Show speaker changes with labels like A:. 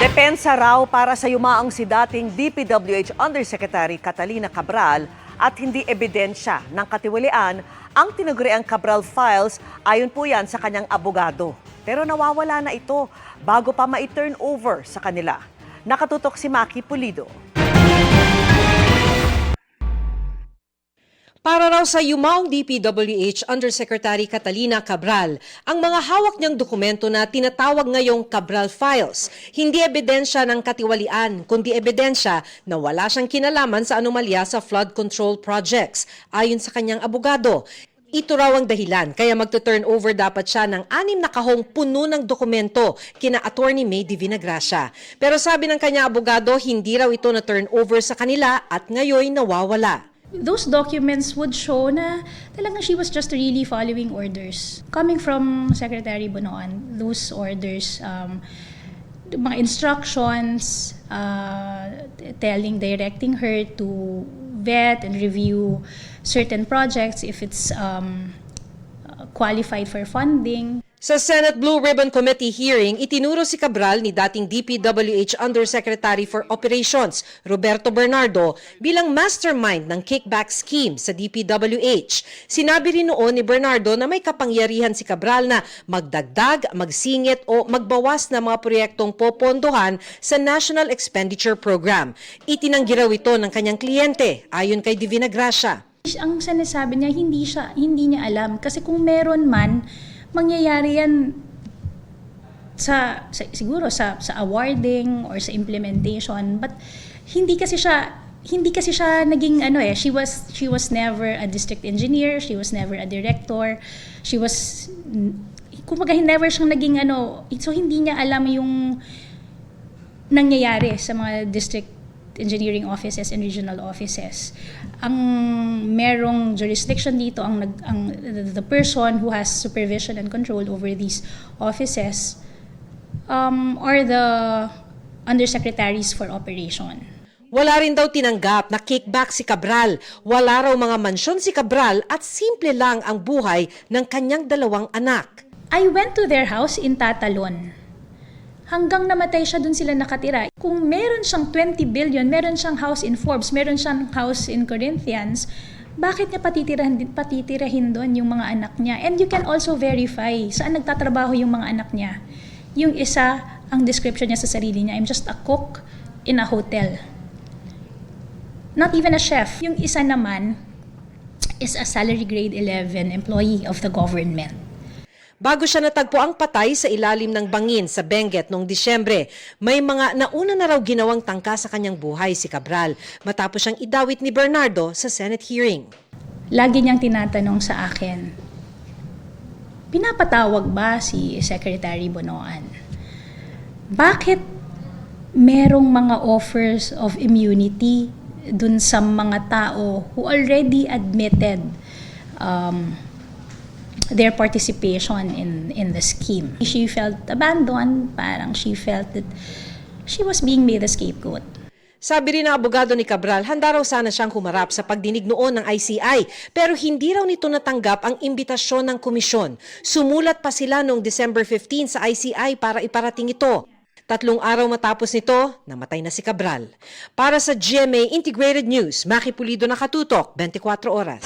A: Depensa raw para sa yumaong si dating DPWH Undersecretary Catalina Cabral at hindi ebidensya ng katiwalian ang tinaguriang Cabral Files ayon po yan sa kanyang abogado. Pero nawawala na ito bago pa ma-turn over sa kanila. Nakatutok si Maki Pulido.
B: Para raw sa yumaong DPWH Undersecretary Catalina Cabral, ang mga hawak niyang dokumento na tinatawag ngayong Cabral Files, hindi ebidensya ng katiwalian, kundi ebidensya na wala siyang kinalaman sa anomalya sa flood control projects, ayon sa kanyang abogado. Ito raw ang dahilan, kaya magto-turn over dapat siya ng 6 na kahong puno ng dokumento kina Attorney May de Vinagracia. Pero sabi ng kanyang abogado, hindi raw ito na turn over sa kanila at ngayon nawawala.
C: Those documents would show na talagang she was just really following orders. Coming from Secretary Bonoan, those orders, mga instructions, directing her to vet and review certain projects if it's qualified for funding.
B: Sa Senate Blue Ribbon Committee hearing, itinuro si Cabral ni dating DPWH Undersecretary for Operations, Roberto Bernardo, bilang mastermind ng kickback scheme sa DPWH. Sinabi rin noon ni Bernardo na may kapangyarihan si Cabral na magdagdag, magsingit o magbawas na mga proyektong popondohan sa National Expenditure Program. Itinanggi raw ito ng kanyang kliyente, ayon kay de Vinagracia.
C: Ang sinasabi niya, hindi niya alam. Kasi kung meron man, mangyayari yan siguro sa awarding or sa implementation, but hindi kasi siya naging she was never a district engineer, she was never a director, kumbaga never siyang naging so hindi niya alam yung nangyayari sa mga district engineering offices and regional offices. Ang merong jurisdiction dito, the person who has supervision and control over these offices are the undersecretaries for operation.
B: Wala rin daw tinanggap na kickback si Cabral. Wala raw mga mansyon si Cabral at simple lang ang buhay ng kanyang 2 anak.
C: I went to their house in Tatalon. Hanggang namatay siya, dun sila nakatira. Kung meron siyang 20 billion, meron siyang house in Forbes, meron siyang house in Corinthians, bakit niya patitirahin doon yung mga anak niya? And you can also verify saan nagtatrabaho yung mga anak niya. Yung isa, ang description niya sa sarili niya, I'm just a cook in a hotel. Not even a chef. Yung isa naman is a salary grade 11 employee of the government.
B: Bago siya natagpo ang patay sa ilalim ng bangin sa Benguet noong Disyembre, may mga nauna na raw ginawang tangka sa kanyang buhay si Cabral matapos siyang idawit ni Bernardo sa Senate hearing.
C: Lagi niyang tinatanong sa akin, pinapatawag ba si Secretary Bonoan? Bakit merong mga offers of immunity dun sa mga tao who already admitted their participation in the scheme? She felt abandoned, parang she felt that she was being made a scapegoat.
B: Sabi rin ng abogado ni Cabral, handa raw sana siyang humarap sa pagdinig noon ng ICI, pero hindi raw nito natanggap ang imbitasyon ng komisyon. Sumulat pa sila noong December 15 sa ICI para iparating ito. 3 araw matapos nito, namatay na si Cabral. Para sa GMA Integrated News, Maki Pulido, Nakatutok, 24 Oras.